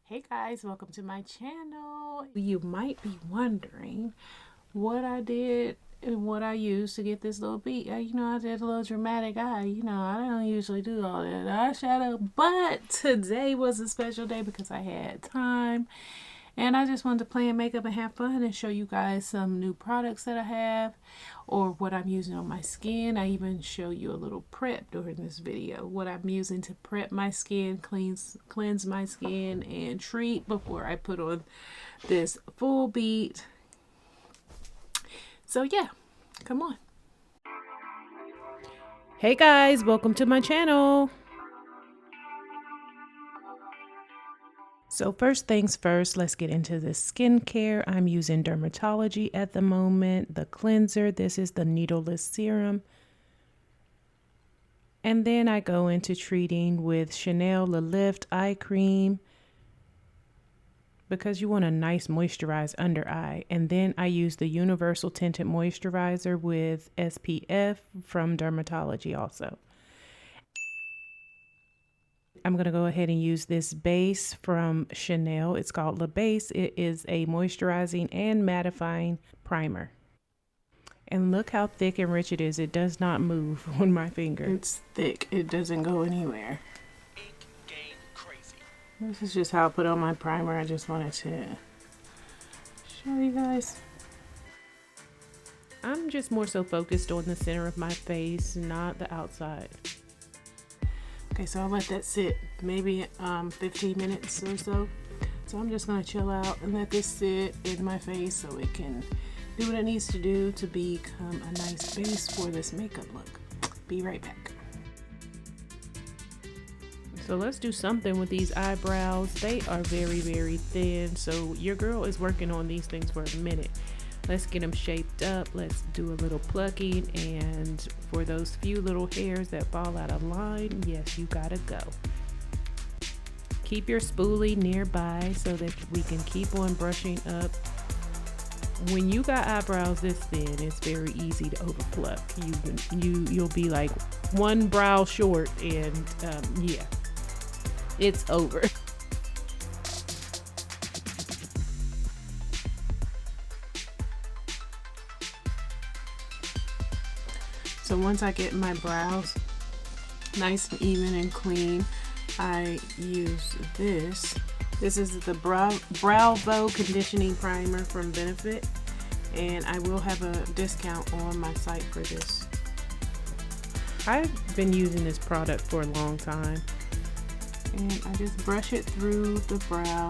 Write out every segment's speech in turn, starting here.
Hey guys, welcome to my channel. You might be wondering what I did and what I used to get this little beat. I did a little dramatic eye. I don't usually do all that eyeshadow, but today was a special day because I had time. And I just wanted to play in makeup and have fun and show you guys some new products that I have or what I'm using on my skin. I even show you a little prep during this video. What I'm using to prep my skin, cleanse my skin, and treat before I put on this full beat. So yeah, come on. Hey guys, welcome to my channel. So first things first, let's get into the skincare. I'm using Dermatology at the moment, the cleanser. This is the needleless serum. And then I go into treating with Chanel Le Lift eye cream because you want a nice moisturized under eye. And then I use the Universal Tinted Moisturizer with SPF from Dermatology also. I'm going to go ahead and use this base from Chanel. It's called La Base. It is a moisturizing and mattifying primer. And look how thick and rich it is. It does not move on my finger. It's thick. It doesn't go anywhere. This is just how I put on my primer. I just wanted to show you guys. I'm just more so focused on the center of my face, not the outside. Okay, so I'll let that sit maybe 15 minutes or so. So I'm just gonna chill out and let this sit in my face so it can do what it needs to do to become a nice base for this makeup look. Be right back. So let's do something with these eyebrows. They are very, very thin. So your girl is working on these things for a minute. Let's get them shaped up. Let's do a little plucking. And for those few little hairs that fall out of line, yes, you gotta go. Keep your spoolie nearby so that we can keep on brushing up. When you got eyebrows this thin, it's very easy to overpluck. You'll be like one brow short, and yeah, it's over. So once I get my brows nice and even and clean, I use this. This is the Bravo Conditioning Primer from Benefit, and I will have a discount on my site for this. I've been using this product for a long time, and I just brush it through the brow.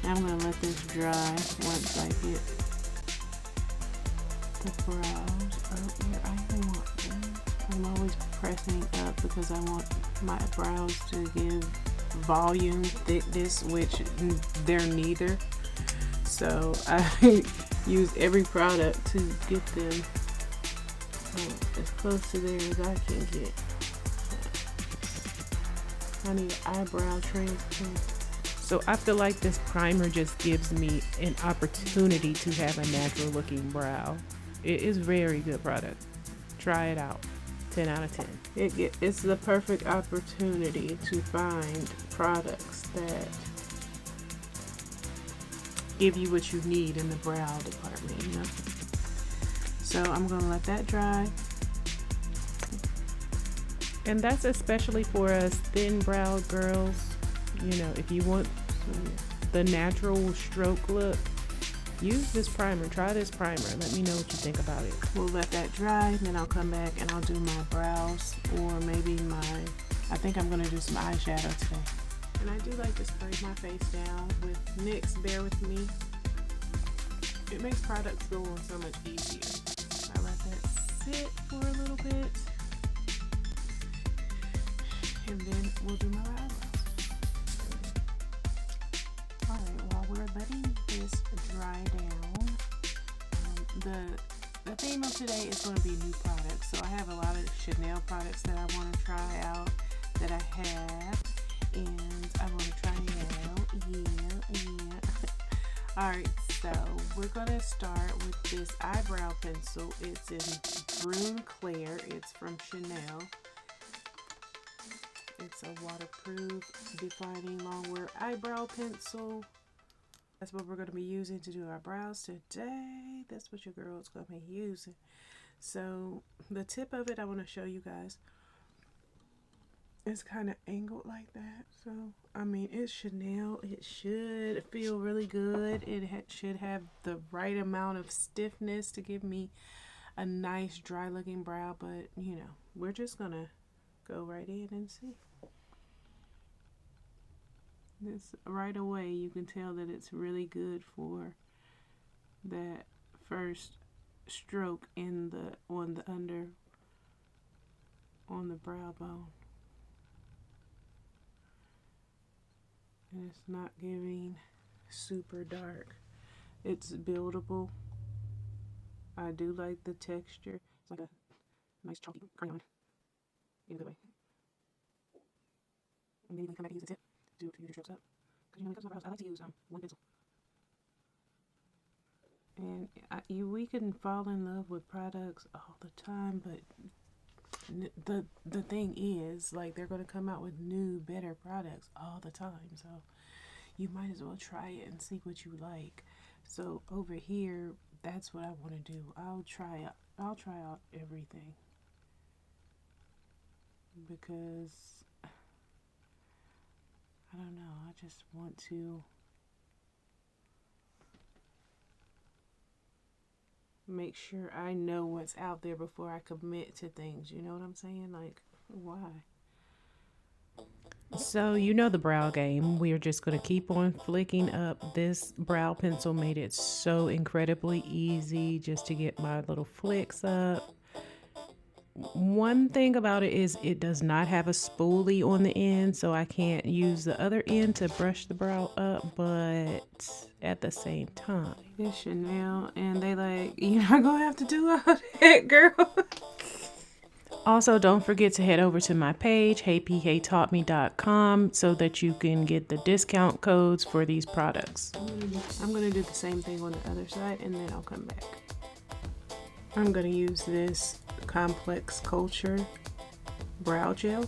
And I'm gonna let this dry once I get the brows up where I want them. I'm always pressing up because I want my brows to give volume, thickness, which they're neither. So I use every product to get them as close to there as I can get. I need eyebrow transplant. So I feel like this primer just gives me an opportunity to have a natural looking brow. It is a very good product. Try it out. 10 out of 10. It's the perfect opportunity to find products that give you what you need in the brow department, you know? So I'm gonna let that dry. And that's especially for us thin brow girls. You know, if you want the natural stroke look, use this primer. Try this primer. Let me know what you think about it. We'll let that dry, then I'll come back and I'll do my brows, or maybe I think I'm gonna do some eyeshadow today. And I do like to spray my face down with NYX. Bear with me. It makes products go on so much easier. I let that sit for a little bit, and then we'll do my eyebrows. Alright, while we're letting this dry down, the theme of today is going to be new products. So I have a lot of Chanel products that I want to try out, that I have, and I want to try out. Yeah. Alright, so we're going to start with this eyebrow pencil. It's in Brune Clair. It's from Chanel. It's a waterproof defining longwear eyebrow pencil. That's what we're going to be using to do our brows today. That's what your girl's going to be using. So the tip of it, I want to show you guys. It's kind of angled like that. So, I mean, it's Chanel. It should feel really good. It should have the right amount of stiffness to give me a nice dry looking brow. But, you know, we're just going to go right in and see. This right away, you can tell that it's really good for that first stroke in the on the brow bone. And it's not giving super dark. It's buildable. I do like the texture. It's like a nice chalky crayon in a good way. And then you can come back and use the tip to use your strokes up. Because, you know, when it comes to my brows, I like to use one pencil. And we can fall in love with products all the time, but the thing is, like, they're going to come out with new, better products all the time. So you might as well try it and see what you like. So over here, that's what I want to do. I'll try out everything, because I don't know, I just want to make sure I know what's out there before I commit to things. You know what I'm saying? Like, why? So, you know the brow game. We are just going to keep on flicking up. This brow pencil made it so incredibly easy just to get my little flicks up. One thing about it is it does not have a spoolie on the end, so I can't use the other end to brush the brow up, but at the same time, it's Chanel, and they like, you're not gonna have to do all that, girl. Also, don't forget to head over to my page, heyptaughtme.com, so that you can get the discount codes for these products. I'm gonna do the same thing on the other side, and then I'll come back. I'm gonna use this Complex Culture brow gel,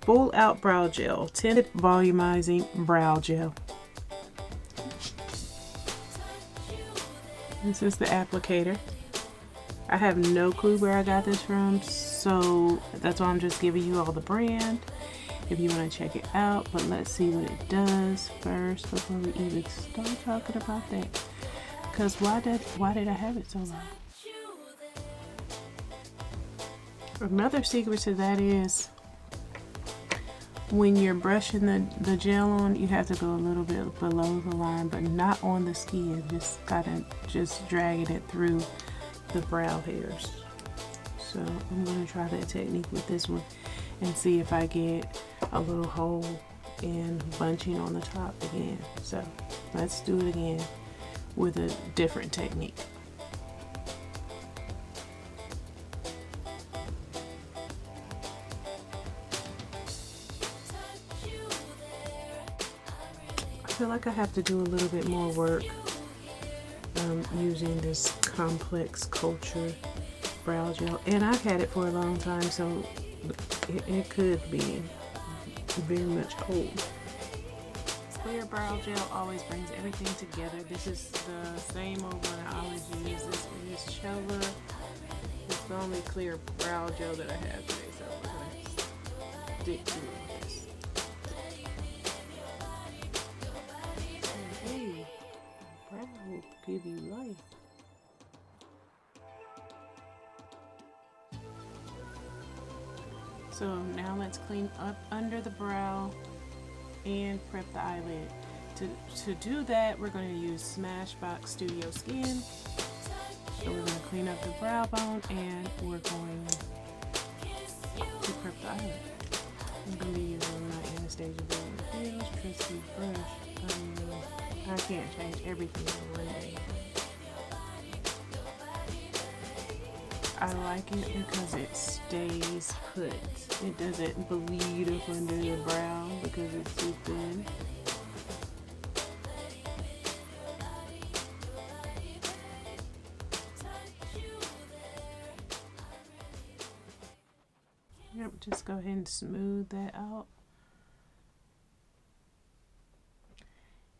full out brow gel, tinted volumizing brow gel. This is the applicator. I have no clue where I got this from, so that's why I'm just giving you all the brand if you want to check it out. But let's see what it does first before we even start talking about that. Because why did I have it so long? Another secret to that is when you're brushing the gel on, you have to go a little bit below the line, but not on the skin. Just just dragging it through the brow hairs. So I'm going to try that technique with this one and see if I get a little hole and bunching on the top again. So let's do it again with a different technique. I feel like I have to do a little bit more work using this Complex Culture brow gel, and I've had it for a long time, so it could be very much old. Clear brow gel always brings everything together. This is the same old one I always use. This is Chella. It's the only clear brow gel that I have today, so we're going to stick to this. Hey, brow will give you life. So now let's clean up under the brow and prep the eyelid. To do that, we're going to use Smashbox Studio Skin. So we're going to clean up the brow bone, and we're going to prep the eyelid. I'm going to be using my Anastasia Beverly Hills trusty brush. I can't change everything in one day. I like it because it stays put. It doesn't bleed up under the brow because it's too thin. just go ahead and smooth that out.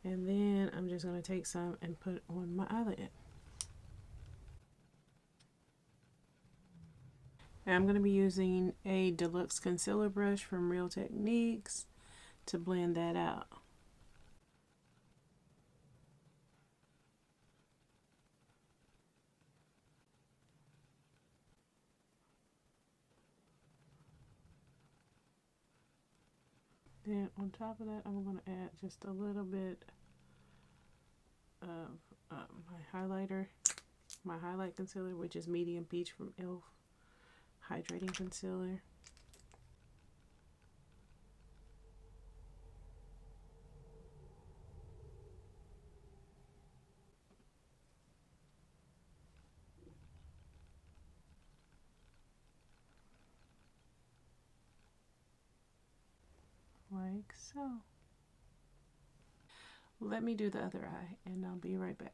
And then I'm just going to take some and put on my eyelid. And I'm going to be using a deluxe concealer brush from Real Techniques to blend that out. Then on top of that, I'm going to add just a little bit of my highlighter, my highlight concealer, which is Medium Peach from e.l.f. Hydrating Concealer. Like so. Let me do the other eye and I'll be right back.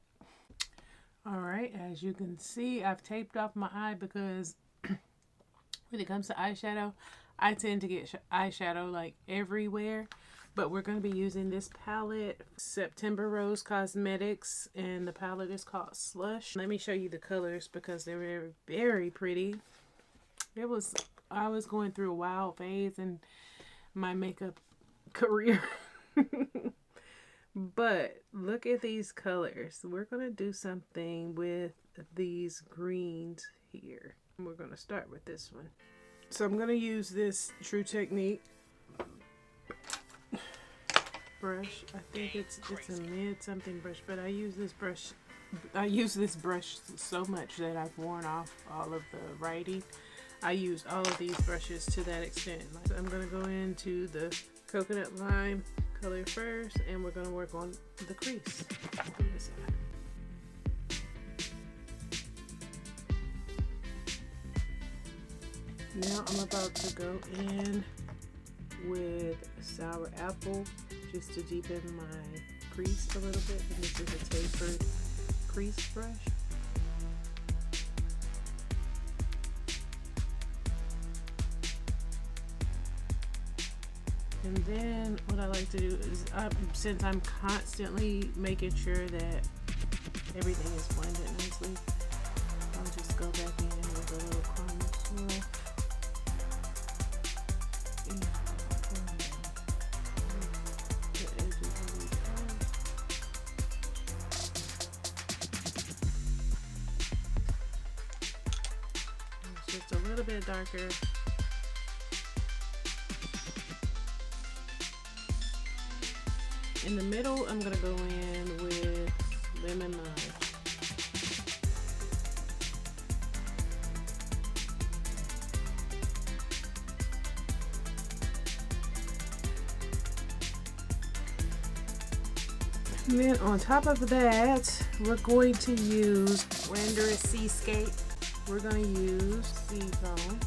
Alright, as you can see, I've taped off my eye because when it comes to eyeshadow, I tend to get eyeshadow like everywhere. But we're going to be using this palette, September Rose Cosmetics, and the palette is called Slush. Let me show you the colors because they're very, very pretty. I was going through a wild phase in my makeup career. But look at these colors. We're going to do something with these greens here. We're going to start with this one. So I'm going to use this True Technique brush. I think it's a mid something brush, but I use this brush so much that I've worn off all of the writing. I use all of these brushes to that extent. So I'm going to go into the Coconut Lime color first, and we're going to work on the crease from this side. Now I'm about to go in with Sour Apple just to deepen my crease a little bit. And this is a tapered crease brush. And then what I like to do is, since I'm constantly making sure that everything is blended nicely, I'll just go back in with a little contour. It's just a little bit darker. In the middle, I'm going to go in with Lemon Lime. And then on top of that, we're going to use Renderous Seascape. We're going to use Seafoam.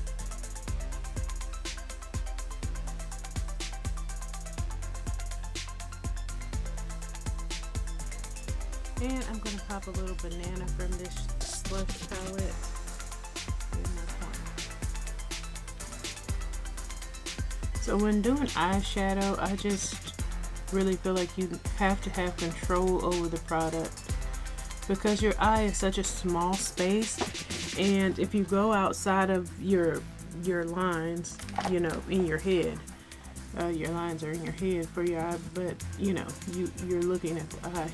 And I'm going to pop a little banana from this Slush palette in my corner. So when doing eyeshadow, I just really feel like you have to have control over the product because your eye is such a small space, and if you go outside of your lines, you know, in your head, your lines are in your head for your eye, but you know, you're looking at the eye.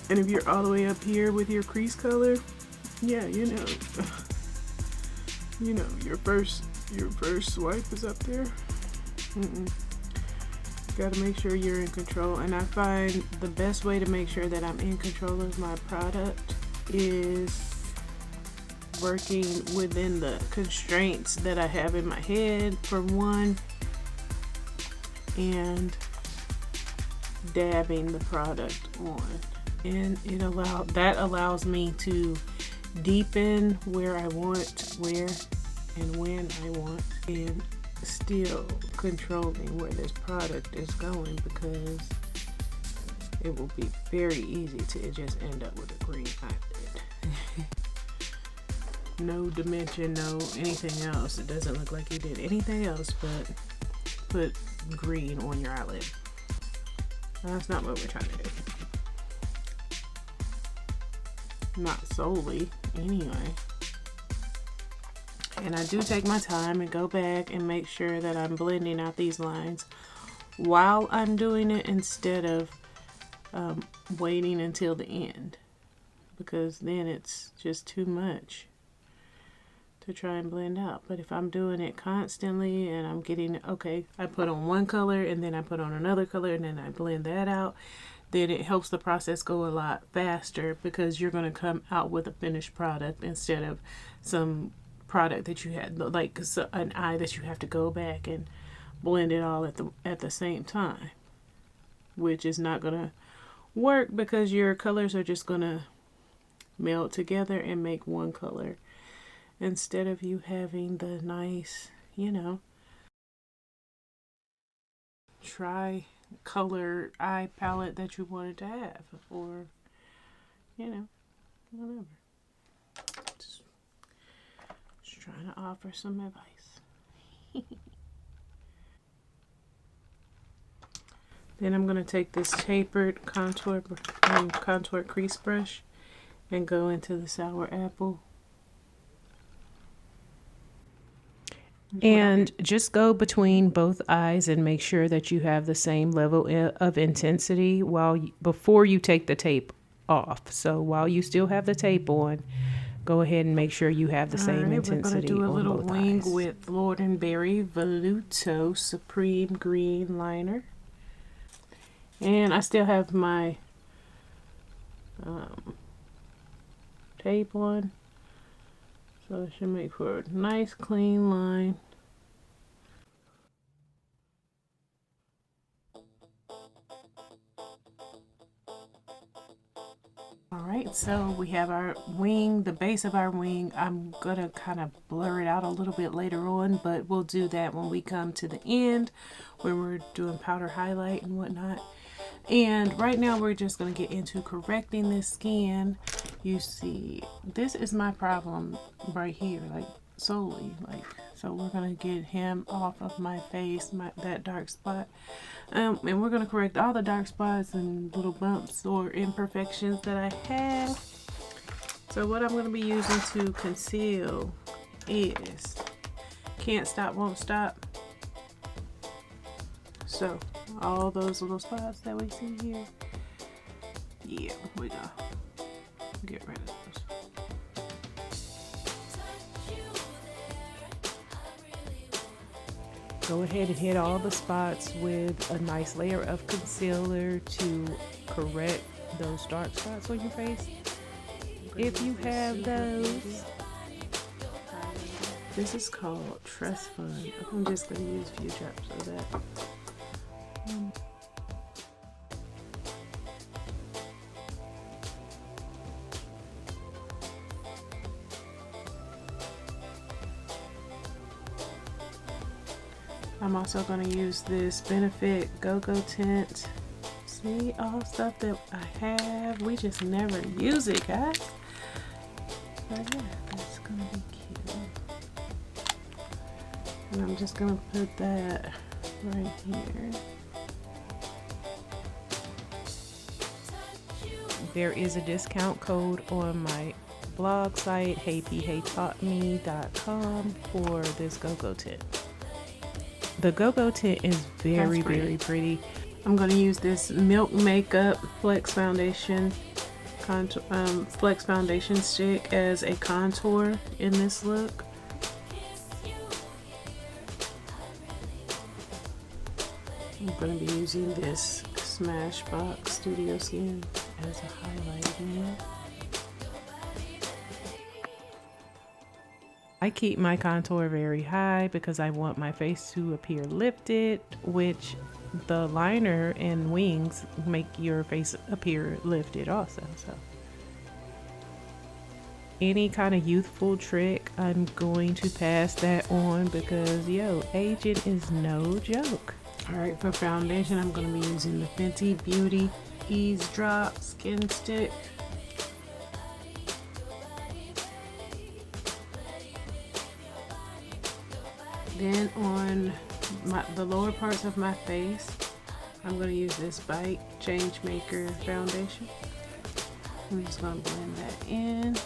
And if you're all the way up here with your crease color, yeah, you know, your first swipe is up there. Gotta make sure you're in control. And I find the best way to make sure that I'm in control of my product is working within the constraints that I have in my head, for one, and dabbing the product on. And that allows me to deepen where I want, where and when I want, and still controlling where this product is going, because it will be very easy to just end up with a green eyelid. no dimension, no anything else. It doesn't look like you did anything else but put green on your eyelid. That's not what we're trying to do. Not solely, anyway. And I do take my time and go back and make sure that I'm blending out these lines while I'm doing it, instead of waiting until the end, because then it's just too much to try and blend out. But if I'm doing it constantly and I'm getting, okay, I put on one color and then I put on another color and then I blend that out, then it helps the process go a lot faster, because you're going to come out with a finished product instead of some product that you had, like an eye that you have to go back and blend it all at the same time, which is not going to work, because your colors are just going to meld together and make one color, instead of you having the nice, you know, tri-color eye palette that you wanted to have, or, you know, whatever. Just trying to offer some advice. Then I'm going to take this tapered contour crease brush and go into the sour apple. And just go between both eyes and make sure that you have the same level of intensity before you take the tape off. So while you still have the tape on, go ahead and make sure you have the same intensity. We're going to do a little wing with Lord & Berry Voluto Supreme Green Liner. And I still have my tape on, so it should make for a nice clean line. Alright, so we have our wing, the base of our wing. I'm going to kind of blur it out a little bit later on, but we'll do that when we come to the end, where we're doing powder highlight and whatnot. And right now we're just going to get into correcting this skin. You see, this is my problem right here, like solely, like, so we're going to get him off of my face, that dark spot. And we're going to correct all the dark spots and little bumps or imperfections that I have. So what I'm going to be using to conceal is Can't Stop, Won't Stop. So all those little spots that we see here, yeah, we're gonna get rid of those. Go ahead and hit all the spots with a nice layer of concealer to correct those dark spots on your face, if you have those. This is called Trust Fund. I'm just going to use a few drops of that. I'm also going to use this Benefit Go-Go Tint. See, all stuff that I have, we just never use it, guys. But yeah, that's going to be cute. And I'm just going to put that right here. There is a discount code on my blog site, heypheytaughtme.com, for this Go-Go Tint. The Go-Go Tint is very pretty. I'm going to use this Milk Makeup Flex Foundation Flex Foundation stick as a contour in this look. I'm going to be using this Smashbox Studio Skin as a highlight again. I keep my contour very high because I want my face to appear lifted, which the liner and wings make your face appear lifted also. So any kind of youthful trick, I'm going to pass that on, because yo, aging is no joke. Alright, for foundation, I'm going to be using the Fenty Beauty Ease Drop Skin Stick. Then on the lower parts of my face, I'm going to use this Bite Change Maker foundation. I'm just going to blend that in.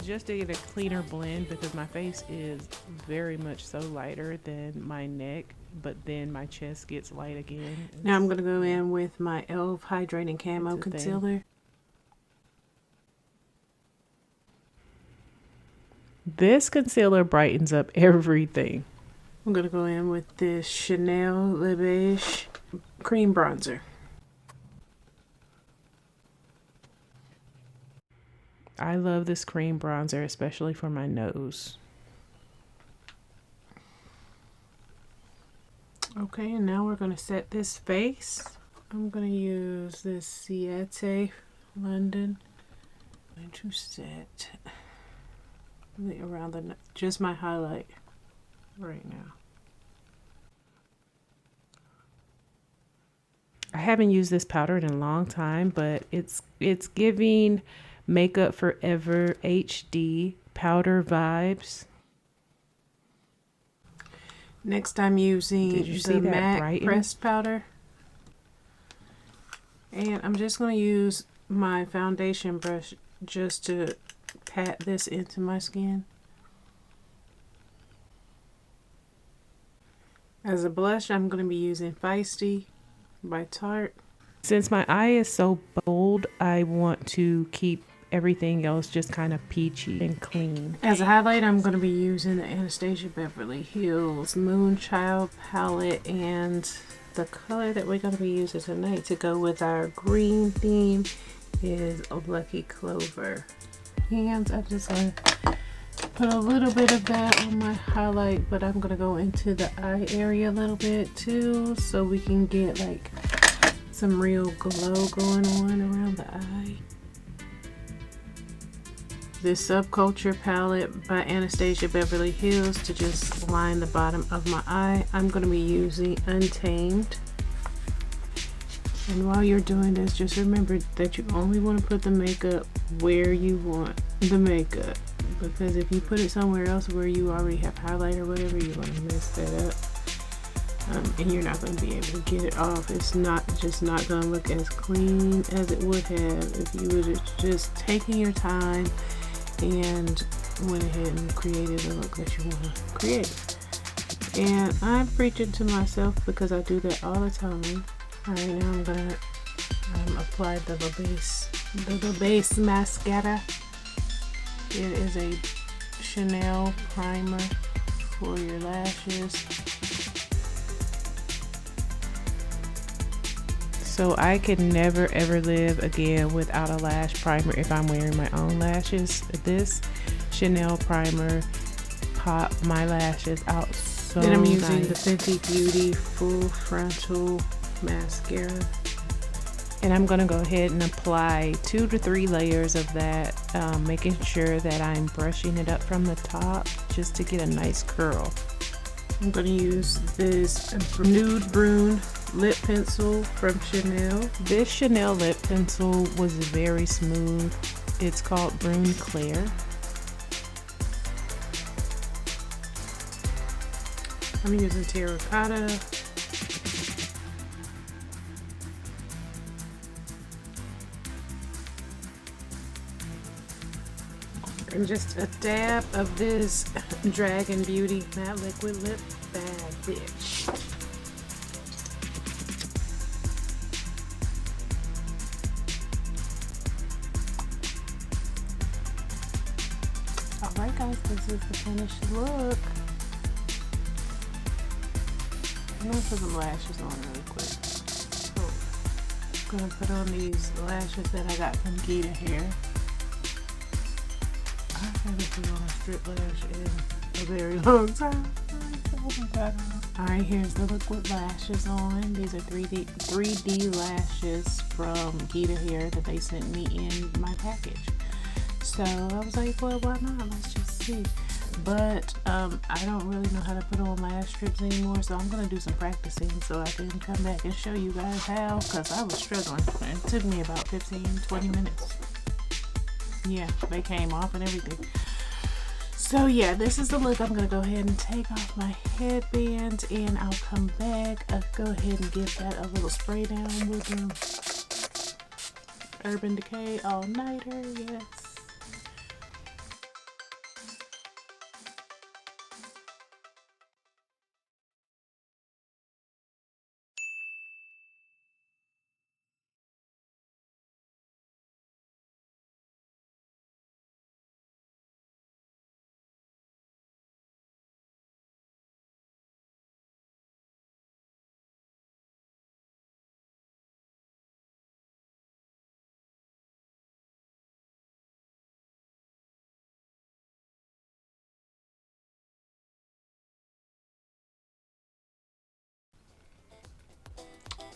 Just to get a cleaner blend, because my face is very much so lighter than my neck, but then my chest gets light again. Now I'm going to go in with my e.l.f. Hydrating Camo Concealer. This concealer brightens up everything. I'm going to go in with this Chanel Le Beige Cream Bronzer. I love this cream bronzer, especially for my nose. Okay, and now we're going to set this face. I'm going to use this Ciate London. I'm going to set around just my highlight right now. I haven't used this powder in a long time, but it's giving Makeup Forever HD powder vibes. Next, I'm using the MAC pressed powder, and I'm just going to use my foundation brush just to pat this into my skin. As a blush, I'm going to be using Feisty by Tarte. Since my eye is so bold, I want to keep everything else just kind of peachy and clean. As a highlight, I'm going to be using the Anastasia Beverly Hills Moonchild palette, and the color that we're going to be using tonight to go with our green theme is Lucky Clover. And I'm just going to put a little bit of that on my highlight, but I'm going to go into the eye area a little bit too, so we can get like some real glow going on around the eye. This Subculture palette by Anastasia Beverly Hills to just line the bottom of my eye. I'm going to be using Untamed. And while you're doing this, just remember that you only want to put the makeup where you want the makeup. Because if you put it somewhere else where you already have highlight or whatever, you're going to mess that up. And you're not going to be able to get it off. It's not going to look as clean as it would have if you would have just taken your time and went ahead and created the look that you want to create. And I'm preaching to myself because I do that all the time. Alright, now I'm gonna apply the Le Beige mascara. It is a Chanel primer for your lashes. So I could never ever live again without a lash primer if I'm wearing my own lashes. This Chanel primer popped my lashes out so nice. Then I'm using the Fenty Beauty Full Frontal Mascara. And I'm going to go ahead and apply 2 to 3 layers of that, making sure that I'm brushing it up from the top just to get a nice curl. I'm going to use this Nude Brune lip pencil from Chanel. This Chanel lip pencil was very smooth. It's called Brune Claire. I'm using Terracotta. And just a dab of this Dragon Beauty Matte Liquid Lip. Bad bitch. Alright guys, this is the finished look. I'm going to put some lashes on really quick. So, I'm going to put on these lashes that I got from Gita Hair. I haven't put on a strip lash in a very long time. Alright, here's the liquid lashes on. These are 3D lashes from Gita Hair that they sent me in my package. So I was like, well, why not? Let's just see. But I don't really know how to put on lash strips anymore, so I'm going to do some practicing so I can come back and show you guys how, because I was struggling. It took me about 15-20 minutes. Yeah, they came off and everything. So yeah, this is the look. I'm gonna go ahead and take off my headband, and I'll come back. I'll go ahead and give that a little spray down with Urban Decay All Nighter. Yes.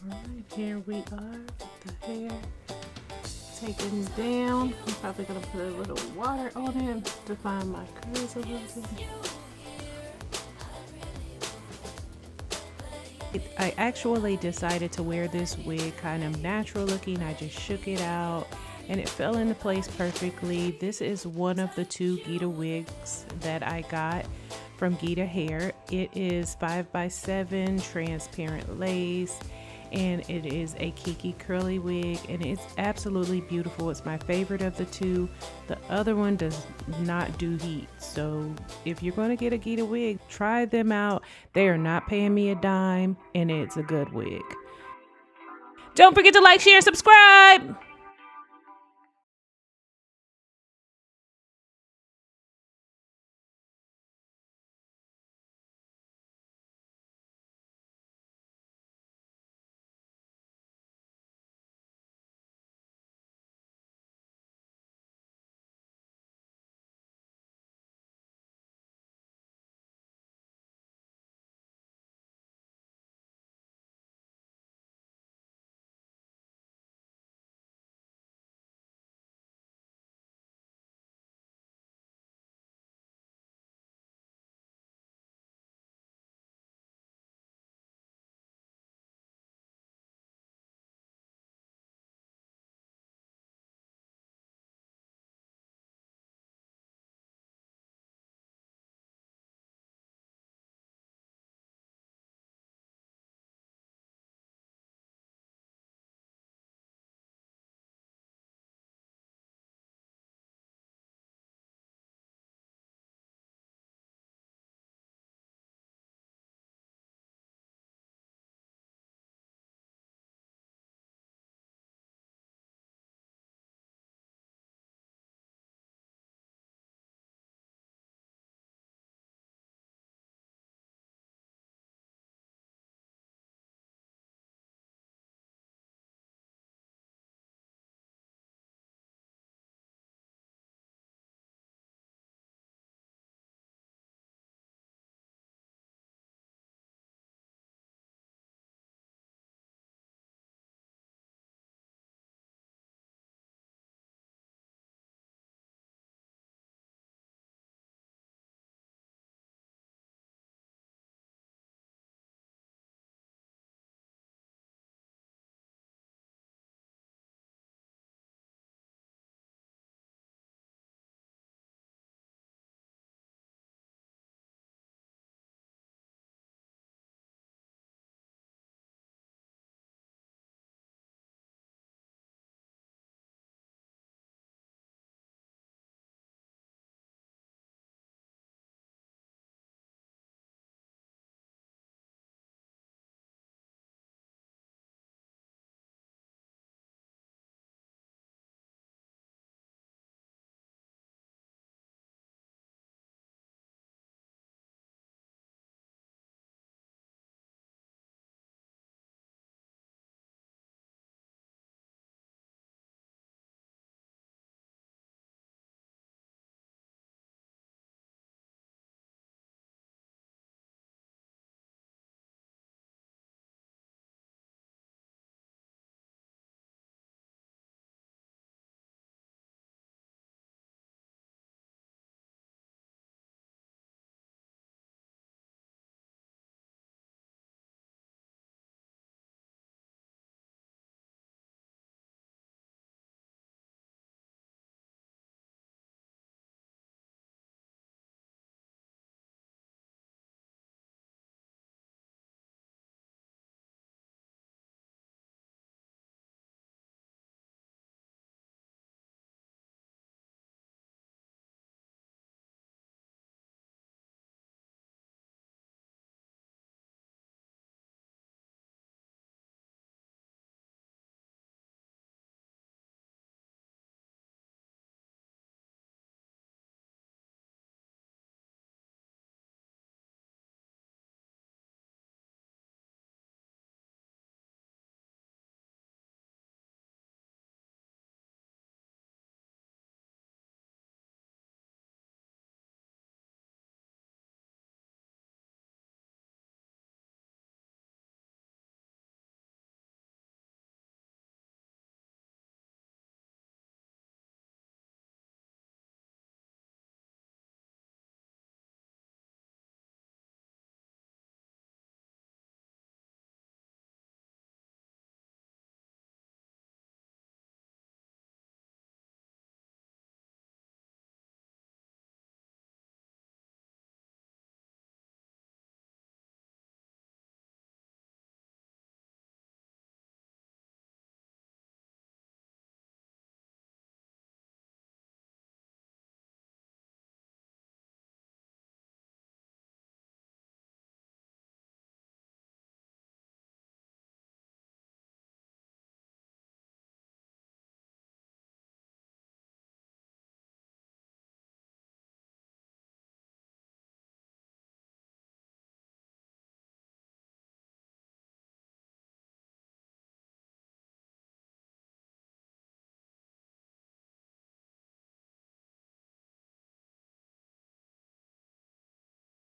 Alright, here we are with the hair taken down. I'm probably gonna put a little water on it to define my curls a little bit. I actually decided to wear this wig kind of natural looking. I just shook it out and it fell into place perfectly. This is one of the 2 Gita wigs that I got from Gita Hair. It is 5x7 transparent lace, and it is a Kiki curly wig, and it's absolutely beautiful. It's my favorite of the 2. The other one does not do heat, so if you're going to get a Gita wig, try them out. They are not paying me a dime, and it's a good wig. Don't forget to like, share, subscribe.